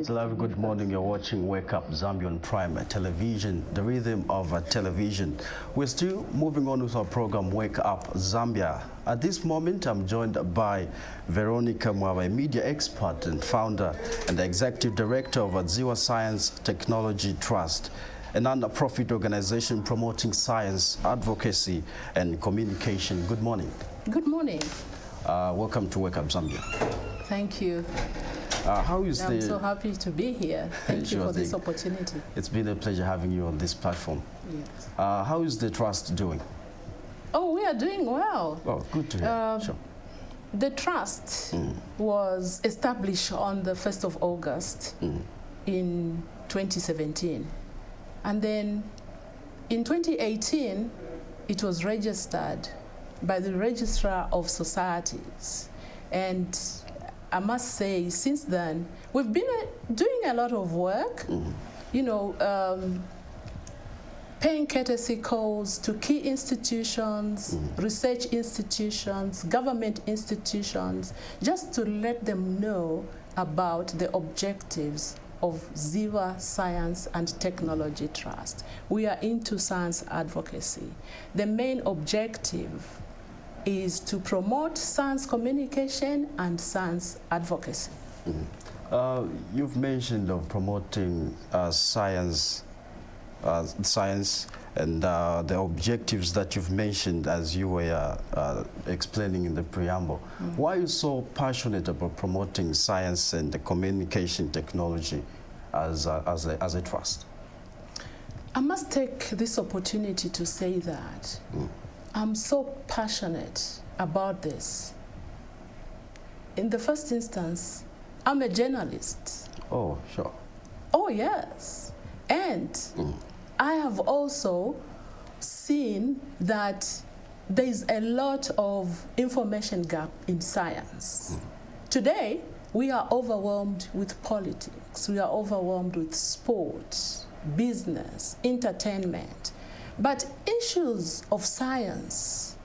Salavi, good morning. You're watching Wake Up Zambia on Prime Television, the rhythm of television. We're still moving on with our program, Wake Up Zambia. At this moment, I'm joined by Veronica MWABA, a media expert and founder and the executive director of Ziwa Science Technology Trust, a non-profit organization promoting science, advocacy, and communication. Good morning. Good morning. Welcome to Wake Up Zambia. Thank you. I'm so happy to be here. Thank you for this opportunity. It's been a pleasure having you on this platform. Yes. How is the trust doing? Oh, we are doing well. Oh, good to hear. Sure. The trust was established on the 1st of August in 2017. And then in 2018, it was registered by the Registrar of Societies. And I must say, since then, we've been doing a lot of work, you know, paying courtesy calls to key institutions, research institutions, government institutions, just to let them know about the objectives of Ziwa Science and Technology Trust. We are into science advocacy. The main objective is to promote science communication and science advocacy. You've mentioned of promoting science and the objectives that you've mentioned as you were explaining in the preamble. Why are you so passionate about promoting science and the communication technology as a trust? I must take this opportunity to say that I'm so passionate about this. In the first instance, I'm a journalist. Oh, sure. Oh, yes. And I have also seen that there is a lot of information gap in science. Today, we are overwhelmed with politics. We are overwhelmed with sports, business, entertainment. But issues of science,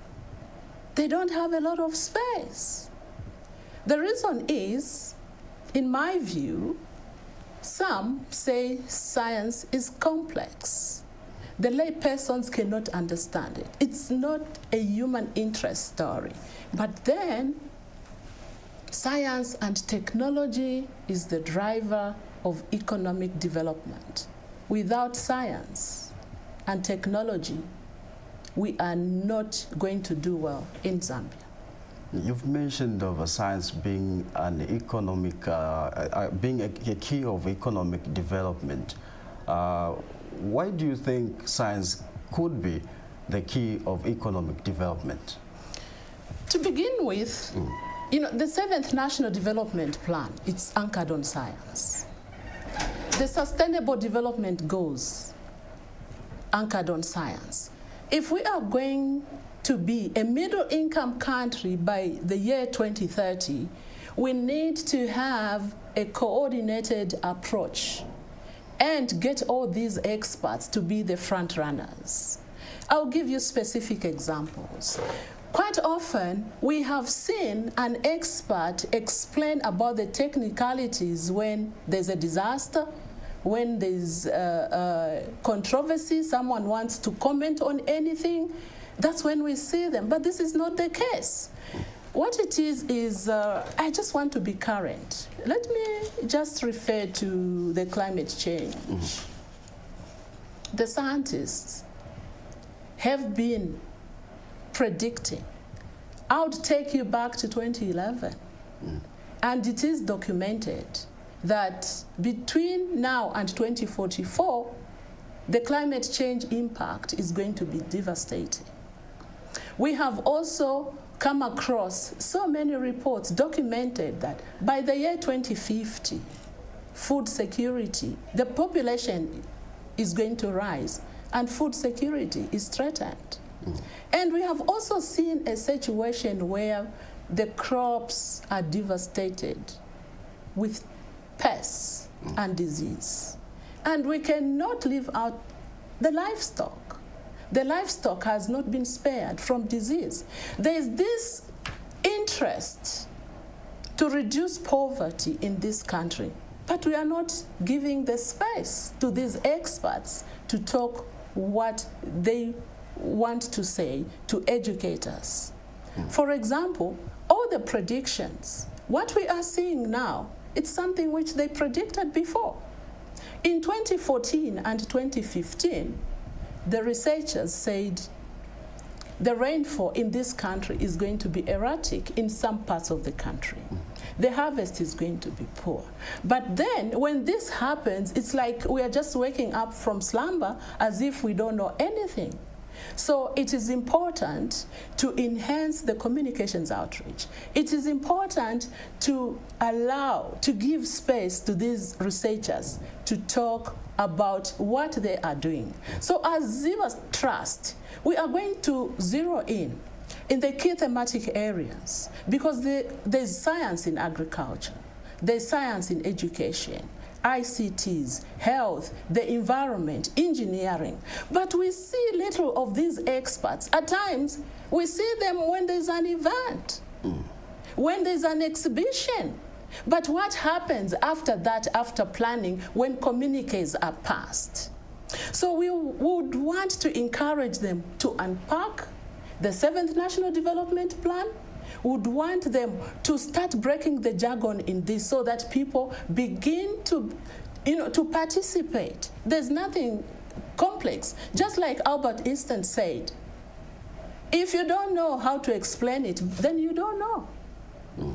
they don't have a lot of space. The reason is, in my view, some say science is complex. The laypersons cannot understand it. It's not a human interest story. But then, science and technology is the driver of economic development. Without science and technology, we are not going to do well in Zambia. You've mentioned of science being an economic, being a key of economic development. Why do you think science could be the key of economic development? To begin with, you know, the 7th National Development Plan, it's anchored on science. The Sustainable Development Goals, anchored on science. If we are going to be a middle-income country by the year 2030, we need to have a coordinated approach and get all these experts to be the front runners. I'll give you specific examples. Quite often, we have seen an expert explain about the technicalities when there's a disaster, when there's controversy, someone wants to comment on anything, that's when we see them. But this is not the case. What it is I just want to be current. Let me just refer to the climate change. The scientists have been predicting. I would take you back to 2011. And it is documented that between now and 2044, the climate change impact is going to be devastating. We have also come across so many reports documented that by the year 2050, food security, the population is going to rise and food security is threatened. And we have also seen a situation where the crops are devastated with pests and disease. And we cannot leave out the livestock. The livestock has not been spared from disease. There is this interest to reduce poverty in this country. but we are not giving the space to these experts to talk what they want to say, to educate us. For example, all the predictions, what we are seeing now, it's something which they predicted before. In 2014 and 2015, the researchers said the rainfall in this country is going to be erratic in some parts of the country. The harvest is going to be poor. But then when this happens, it's like we are just waking up from slumber as if we don't know anything. So it is important to enhance the communications outreach. It is important to give space to these researchers to talk about what they are doing. So as Ziva Trust, we are going to zero in the key thematic areas, because there's science in agriculture, there's science in education, ICTs, health, the environment, engineering. But we see little of these experts. At times, we see them when there's an event, when there's an exhibition. But what happens after that, after planning, when communiques are passed? So we would want to encourage them to unpack the 7th National Development Plan. Would want them to start breaking the jargon in this so that people begin to, to participate. There's nothing complex. Just like Albert Einstein said, if you don't know how to explain it, then you don't know.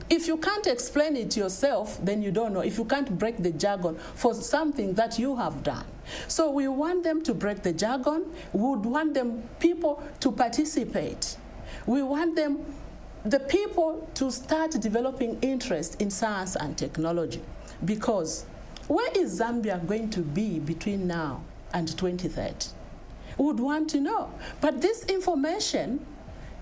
If you can't explain it yourself, then you don't know. If you can't break the jargon for something that you have done. So we want them to break the jargon. We would want people to participate. We want the people to start developing interest in science and technology. Because where is Zambia going to be between now and 2030? We would want to know. But this information,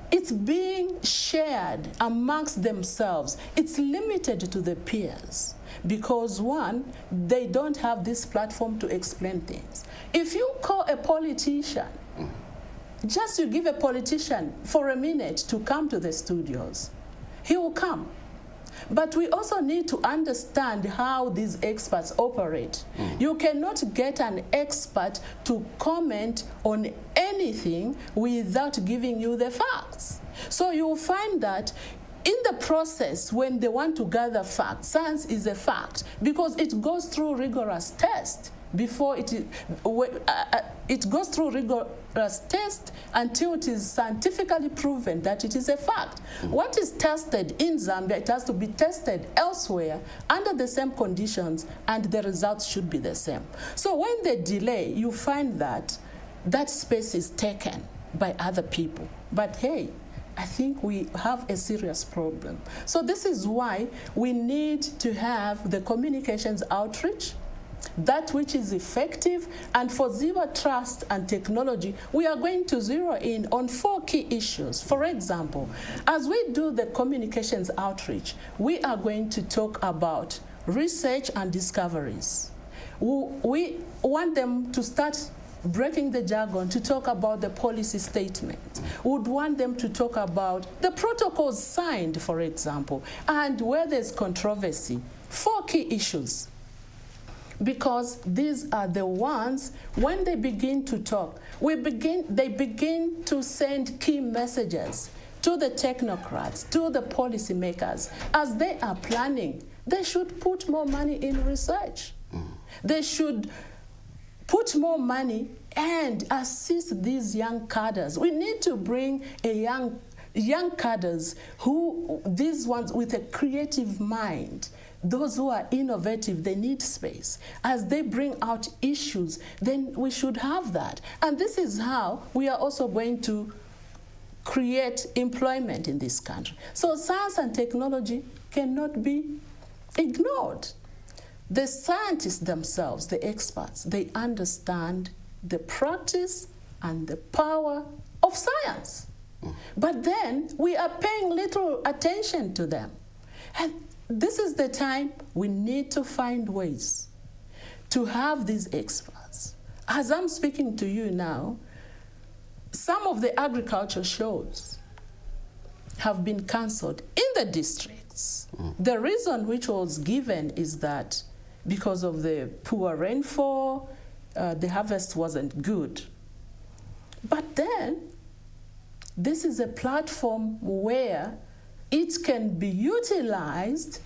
it's being shared amongst themselves. It's limited to the peers. Because one, they don't have this platform to explain things. If you call a politician, just you give a politician for a minute to come to the studios, he will come. But we also need to understand how these experts operate. You cannot get an expert to comment on anything without giving you the facts. So you will find that in the process, when they want to gather facts, science is a fact because it goes through rigorous tests. Before it goes through rigorous tests until it is scientifically proven that it is a fact. What is tested in Zambia, it has to be tested elsewhere under the same conditions, and the results should be the same. So when they delay, you find that that space is taken by other people. But hey, I think we have a serious problem. So this is why we need to have the communications outreach, that which is effective. And for Ziva Trust and Technology, we are going to zero in on 4 key issues. For example, as we do the communications outreach, we are going to talk about research and discoveries. We want them to start breaking the jargon to talk about the policy statement. We would want them to talk about the protocols signed, for example, and where there's controversy. 4 key issues. Because these are the ones, when they begin to talk, they begin to send key messages to the technocrats, to the policymakers. As they are planning, they should put more money in research. They should put more money and assist these young cadres. We need to bring young cadres, these ones with a creative mind. Those who are innovative, they need space. As they bring out issues, then we should have that. And this is how we are also going to create employment in this country. So science and technology cannot be ignored. The scientists themselves, the experts, they understand the practice and the power of science. But then we are paying little attention to them. And this is the time we need to find ways to have these experts. As I'm speaking to you now, some of the agriculture shows have been cancelled in the districts. The reason which was given is that because of the poor rainfall, the harvest wasn't good. But then, this is a platform where it can be utilized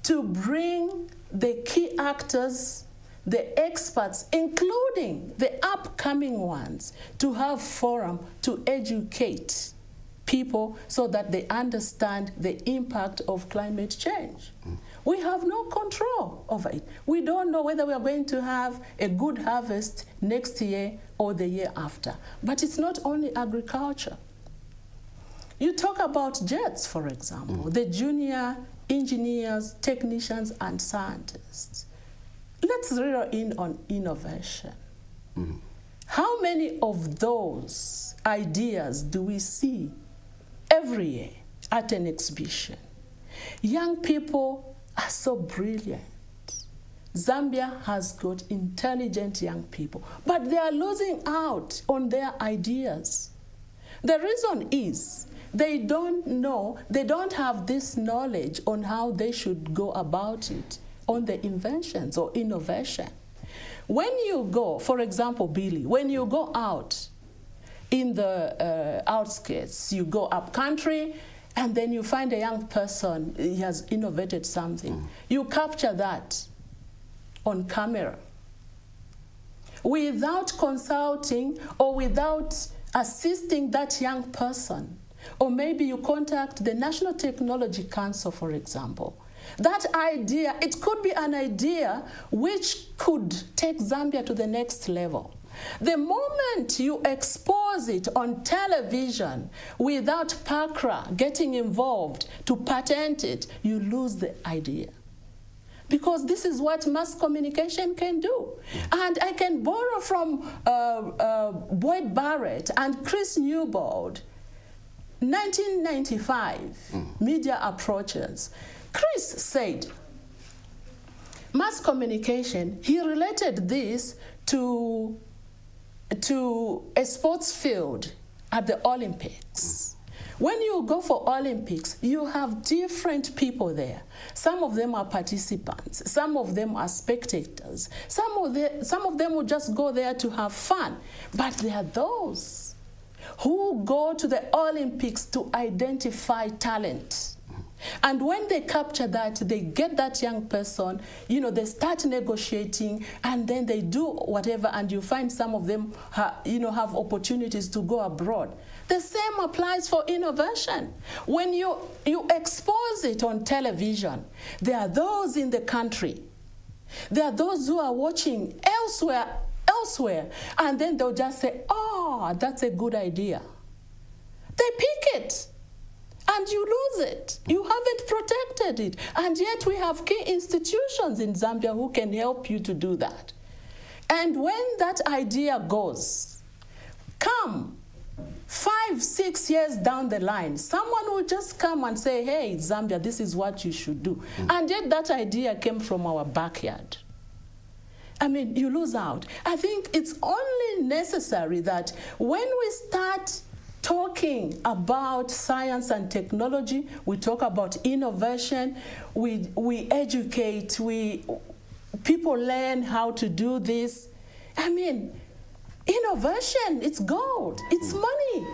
to bring the key actors, the experts, including the upcoming ones, to have forum to educate people so that they understand the impact of climate change. We have no control over it. We don't know whether we are going to have a good harvest next year or the year after. But it's not only agriculture. You talk about jets, for example, the junior engineers, technicians, and scientists. Let's zero in on innovation. How many of those ideas do we see every year at an exhibition? Young people are so brilliant. Zambia has got intelligent young people, but they are losing out on their ideas. The reason is they don't know, they don't have this knowledge on how they should go about it, on the inventions or innovation. When you go, for example, Billy, when you go out in the outskirts, you go up country, and then you find a young person, he has innovated something. You capture that on camera without consulting or without assisting that young person. Or maybe you contact the National Technology Council, for example. That idea, it could be an idea which could take Zambia to the next level. The moment you expose it on television without PACRA getting involved to patent it, you lose the idea. Because this is what mass communication can do. And I can borrow from Boyd Barrett and Chris Newbold, 1995, media approaches. Chris said, mass communication, he related this to a sports field at the Olympics. When you go for Olympics, you have different people there. Some of them are participants, some of them are spectators, some of them will just go there to have fun. But there are those who go to the Olympics to identify talent. And when they capture that, they get that young person, they start negotiating, and then they do whatever, and you find some of them have opportunities to go abroad. The same applies for innovation. When you expose it on television, there are those in the country, there are those who are watching elsewhere, and then they'll just say, oh, that's a good idea. They pick it. And you lose it. You haven't protected it. And yet we have key institutions in Zambia who can help you to do that. And when that idea goes, come 5-6 years down the line, someone will just come and say, hey, Zambia, this is what you should do. And yet that idea came from our backyard. I mean, you lose out. I think it's only necessary that when we start talking about science and technology, we talk about innovation, we educate, people learn how to do this. I mean, innovation, it's gold, it's money.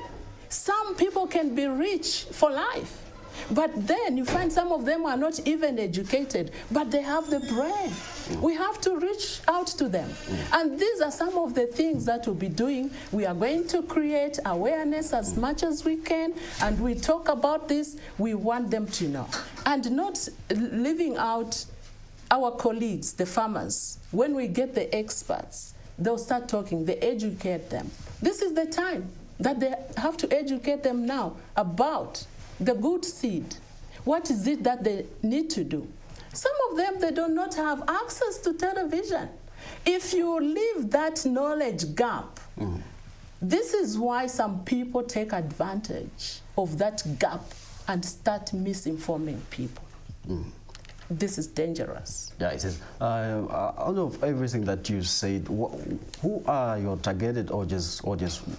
Some people can be rich for life, but then you find some of them are not even educated, but they have the brain. We have to reach out to them. And these are some of the things that we'll be doing. We are going to create awareness as much as we can, and we talk about this. We want them to know. And not leaving out our colleagues, the farmers. When we get the experts, they'll start talking, they educate them. This is the time that they have to educate them now about the good seed. What is it that they need to do? Some of them, they do not have access to television. If you leave that knowledge gap, this is why some people take advantage of that gap and start misinforming people. This is dangerous. Yeah, it is. Out of everything that you said, who are your targeted audience?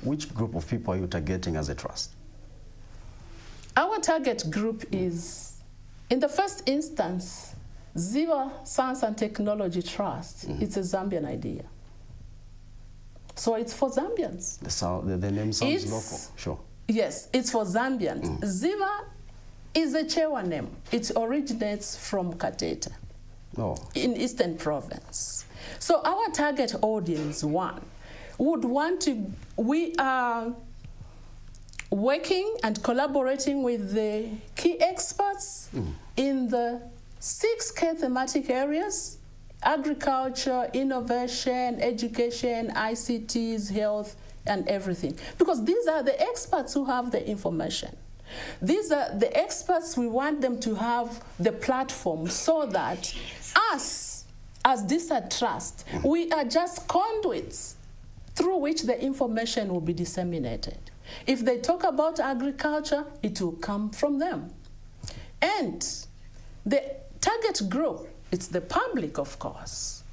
Which group of people are you targeting as a trust? Our target group is, in the first instance, Ziwa Science and Technology Trust, it's a Zambian idea. So it's for Zambians. The name sounds local, sure. Yes, it's for Zambians. Ziwa is a Chewa name. It originates from Katete in Eastern Province. So our target audience, would want to, we are working and collaborating with the key experts in the 6 key thematic areas: agriculture, innovation, education, ICTs, health, and everything. Because these are the experts who have the information. These are the experts, we want them to have the platform so that us, as DISA Trust, we are just conduits through which the information will be disseminated. If they talk about agriculture, it will come from them. And the target group, it's the public, of course.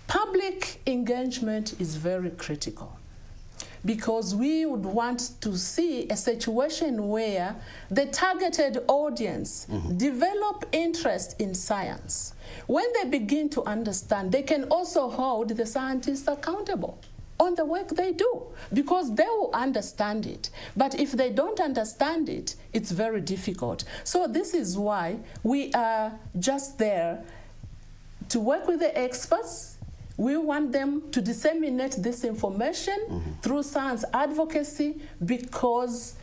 Public engagement is very critical because we would want to see a situation where the targeted audience develop interest in science. When they begin to understand, they can also hold the scientists accountable on the work they do, because they will understand it. But if they don't understand it, it's very difficult. So this is why we are just there to work with the experts. We want them to disseminate this information through science advocacy, because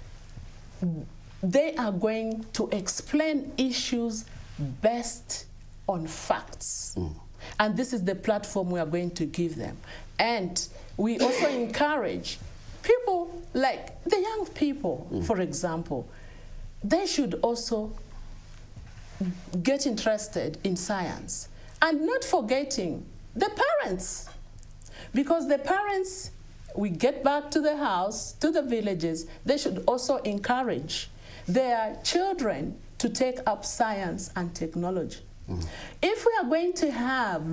they are going to explain issues based on facts. And this is the platform we are going to give them. And we also encourage people, like the young people, for example, they should also get interested in science. And not forgetting the parents, because the parents, we get back to the house, to the villages, they should also encourage their children to take up science and technology. If we are going to have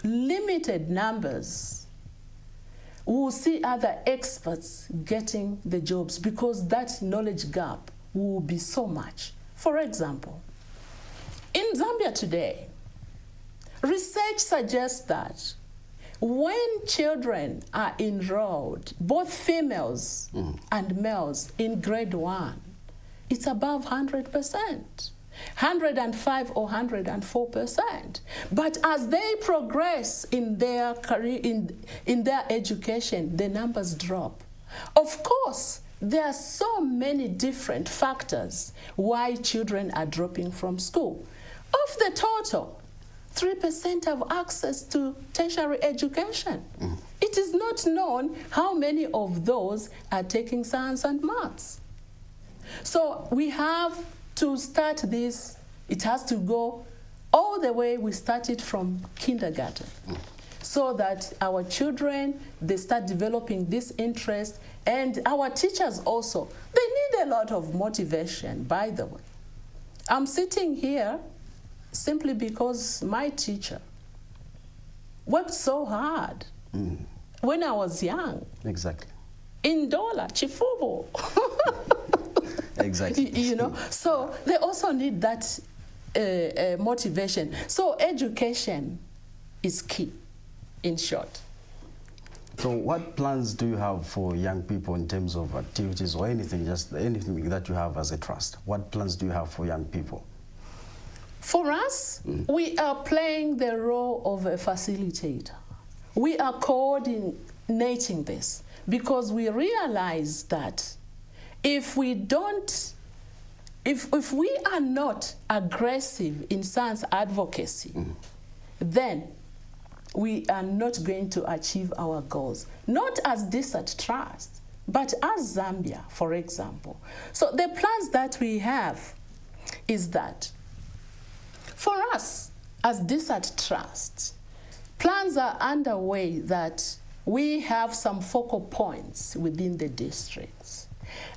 limited numbers, we will see other experts getting the jobs, because that knowledge gap will be so much. For example, in Zambia today, research suggests that when children are enrolled, both females and males, in grade 1, it's above 100%. 105 or 104%. But as they progress in their career, in their education, the numbers drop. Of course, there are so many different factors why children are dropping from school. Of the total, 3% have access to tertiary education. It is not known how many of those are taking science and maths. So we have to start this, it has to go all the way, we started from kindergarten, so that our children, they start developing this interest, and our teachers also, they need a lot of motivation, by the way. I'm sitting here simply because my teacher worked so hard when I was young. Exactly. In Dola, Chifubo. Exactly. You know, so they also need that motivation. So education is key, in short. So what plans do you have for young people in terms of activities or anything, just anything that you have as a trust? What plans do you have for young people? For us, we are playing the role of a facilitator. We are coordinating this because we realize that if we don't, if we are not aggressive in science advocacy, then we are not going to achieve our goals. Not as DISA Trust, but as Zambia, for example. So the plans that we have is that for us as DISA Trust, plans are underway that we have some focal points within the districts.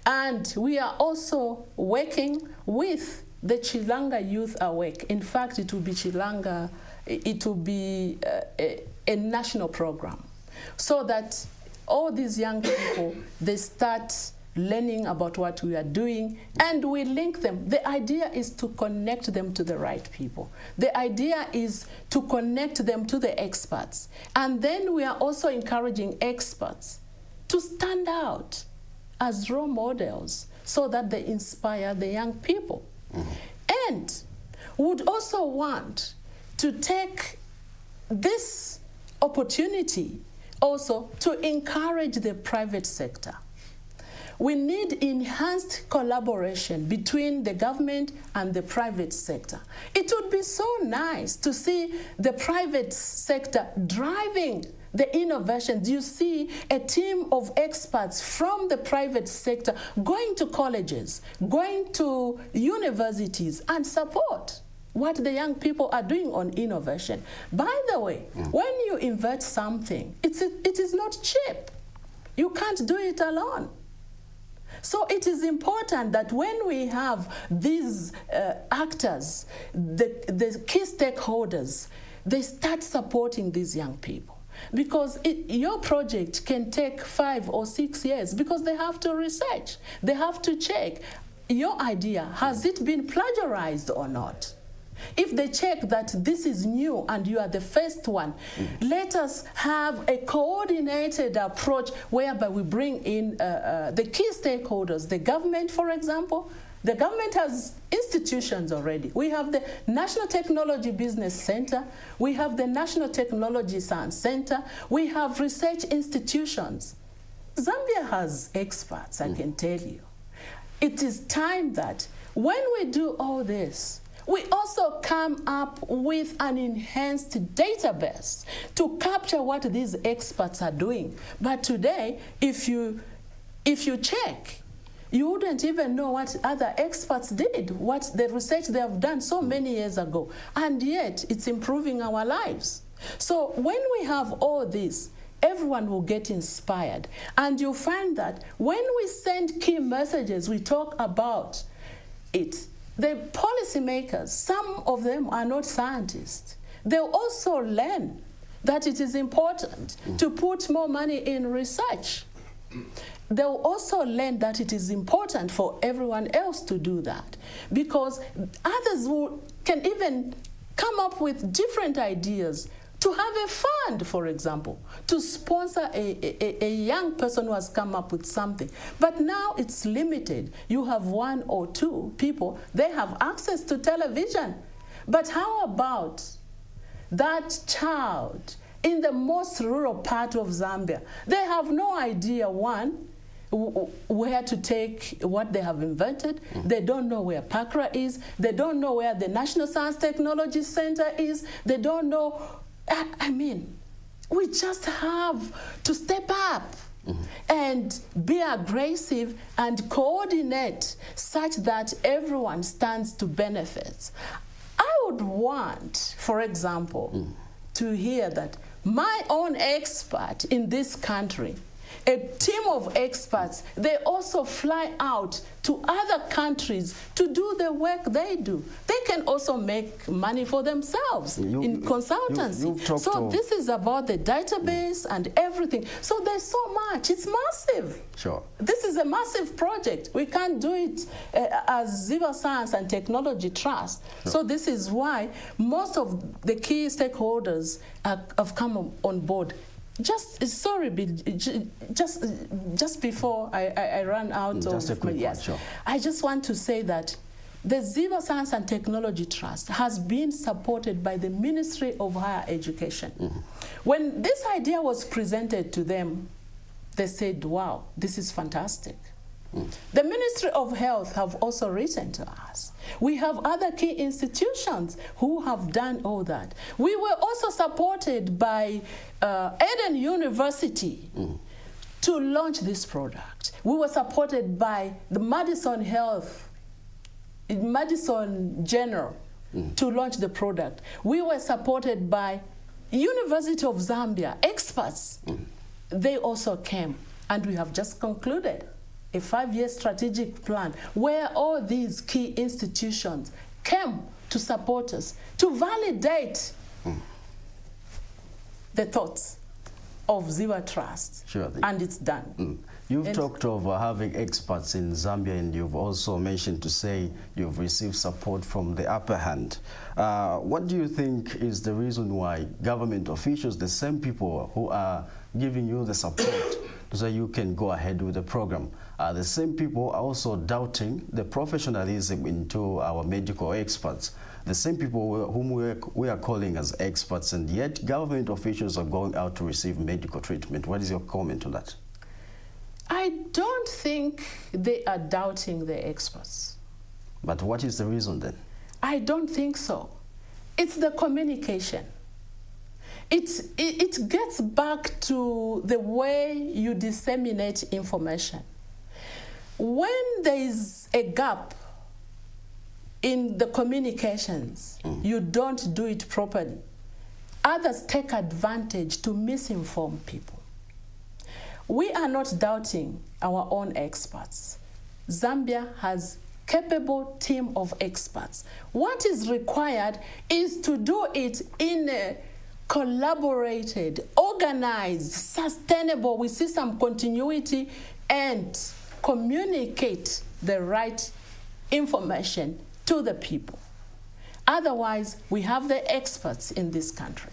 And we are also working with the Chilanga Youth Awake. In fact, it will be Chilanga, it will be a national program, so that all these young people, they start learning about what we are doing, and we link them. The idea is to connect them to the right people. The idea is to connect them to the experts. And then we are also encouraging experts to stand out as role models so that they inspire the young people. And would also want to take this opportunity also to encourage the private sector. We need enhanced collaboration between the government and the private sector. It would be so nice to see the private sector driving the innovations. You see a team of experts from the private sector going to colleges, going to universities, and support what the young people are doing on innovation. By the way, when you invent something, it is not cheap. You can't do it alone. So it is important that when we have these actors, the key stakeholders, they start supporting these young people. Because your project can take 5 or 6 years because they have to research. They have to check your idea. Has it been plagiarized or not? If they check that this is new and you are the first one, let us have a coordinated approach whereby we bring in the key stakeholders, the government, for example. The government has institutions already. We have the National Technology Business Center. We have the National Technology Science Center. We have research institutions. Zambia has experts, I can tell you. It is time that when we do all this, we also come up with an enhanced database to capture what these experts are doing. But today, if you check, you wouldn't even know what other experts did, what the research they have done so many years ago. And yet, it's improving our lives. So when we have all this, everyone will get inspired. And you'll find that when we send key messages, we talk about it. The policymakers, some of them are not scientists. They'll also learn that it is important to put more money in research. They'll also learn that it is important for everyone else to do that, because others can even come up with different ideas to have a fund, for example, to sponsor a young person who has come up with something. But now it's limited. You have 1 or 2 people, they have access to television. But how about that child in the most rural part of Zambia? They have no idea, one, where to take what they have invented. They don't know where PACRA is. They don't know where the National Science Technology Center is. They don't know. I mean, we just have to step up and be aggressive and coordinate such that everyone stands to benefit. I would want, for example, to hear that my own expert in this country, a team of experts, they also fly out to other countries to do the work they do. They can also make money for themselves in consultancy. So this is about the database and everything. So there's so much. It's massive. Sure. This is a massive project. We can't do it as Ziva Science and Technology Trust. Sure. So this is why most of the key stakeholders have come on board. Just before I run out just of my yes, sure. I just want to say that the Ziva Science and Technology Trust has been supported by the Ministry of Higher Education. When this idea was presented to them, they said, wow, this is fantastic. The Ministry of Health have also written to us. We have other key institutions who have done all that. We were also supported by Eden University to launch this product. We were supported by the Madison General to launch the product. We were supported by University of Zambia experts. They also came, and we have just concluded a 5-year strategic plan where all these key institutions came to support us, to validate the thoughts of Ziva Trust. Sure. And it's done. You've talked of having experts in Zambia, and you've also mentioned to say you've received support from the upper hand. What do you think is the reason why government officials, the same people who are giving you the support so you can go ahead with the program, the same people are also doubting the professionalism into our medical experts? The same people whom we are calling as experts, and yet government officials are going out to receive medical treatment. What is your comment on that? I don't think they are doubting the experts. But what is the reason then? I don't think so. It's the communication. It gets back to the way you disseminate information. When there is a gap in the communications, you don't do it properly. Others take advantage to misinform people. We are not doubting our own experts. Zambia has a capable team of experts. What is required is to do it in a collaborated, organized, sustainable, we see some continuity, and communicate the right information to the people. Otherwise, we have the experts in this country.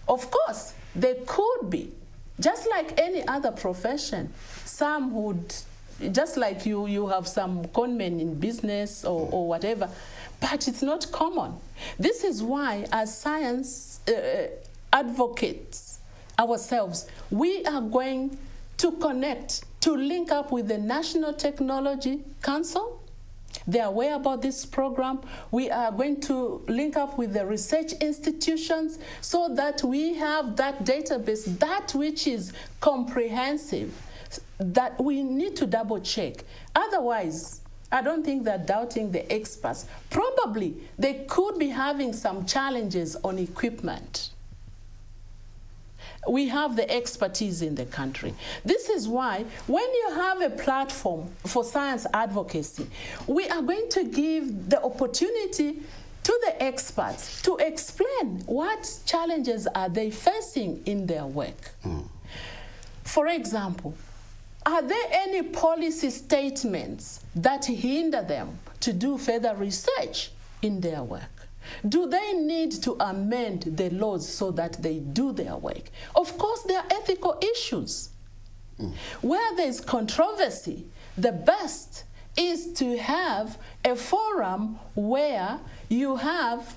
Of course, they could be, just like any other profession, some would, just like you have some conmen in business or whatever, but it's not common. This is why, as science advocates ourselves, we are going to connect, to link up with the National Technology Council. They are aware about this program. We are going to link up with the research institutions so that we have that database, that which is comprehensive, that we need to double check. Otherwise, I don't think they're doubting the experts. Probably they could be having some challenges on equipment. We have the expertise in the country. This is why when you have a platform for science advocacy, we are going to give the opportunity to the experts to explain what challenges are they facing in their work. For example, are there any policy statements that hinder them to do further research in their work? Do they need to amend the laws so that they do their work? Of course, there are ethical issues. Where there is controversy, the best is to have a forum where you have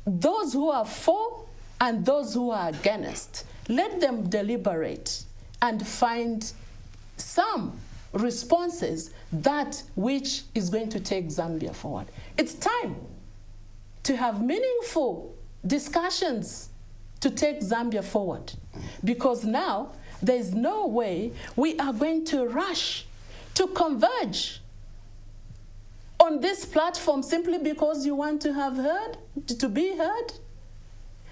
those who are for and those who are against. Let them deliberate and find some responses, that which is going to take Zambia forward. It's time to have meaningful discussions to take Zambia forward, because now there is no way we are going to rush to converge on this platform simply because you want to have heard, to be heard.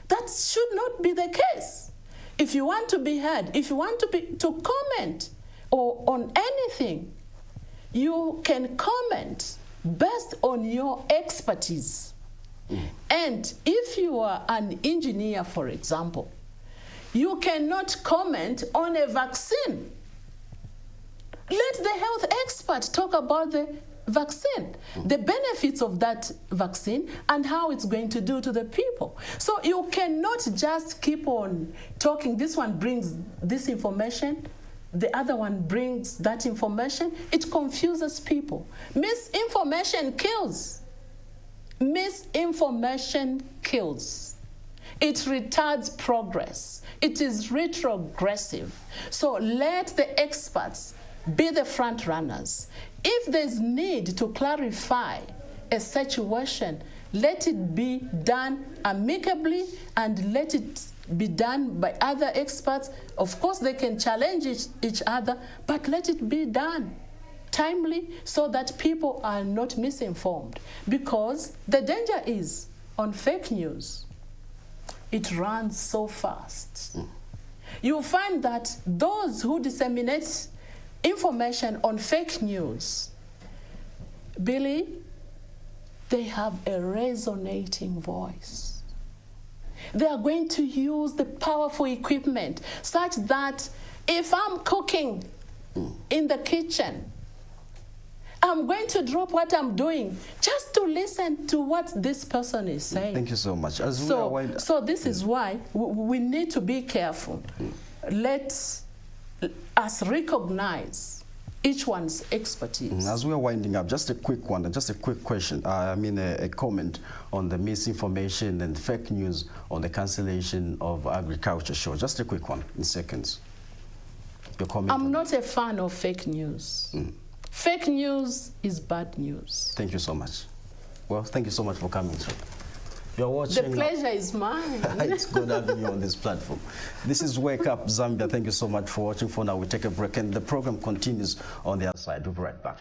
That should not be the case. If you want to be heard, if you want to comment or on anything, you can comment based on your expertise. And if you are an engineer, for example, you cannot comment on a vaccine. Let the health expert talk about the vaccine, the benefits of that vaccine, and how it's going to do to the people. So you cannot just keep on talking. This one brings this information, the other one brings that information. It confuses people. Misinformation kills. Misinformation kills. It retards progress. It is retrogressive. So let the experts be the front runners. If there's need to clarify a situation, let it be done amicably and let it be done by other experts. Of course, they can challenge each other, but let it be done timely so that people are not misinformed. Because the danger is on fake news. It runs so fast. You'll find that those who disseminate information on fake news, Billy, they have a resonating voice. They are going to use the powerful equipment such that if I'm cooking in the kitchen. I'm going to drop what I'm doing just to listen to what this person is saying. Thank you so much. So this is why we need to be careful. Let us recognize each one's expertise. As we are winding up, just a quick one, just a quick question. A comment on the misinformation and fake news on the cancellation of agriculture show. Just a quick one, in seconds. Your comment. I'm not a fan of fake news. Fake news is bad news. Thank you so much. Well, thank you so much for coming, sir. You're watching. The pleasure is mine. It's good having you on this platform. This is Wake Up Zambia. Thank you so much for watching. For now, we take a break, and the program continues on the other side. We'll be right back.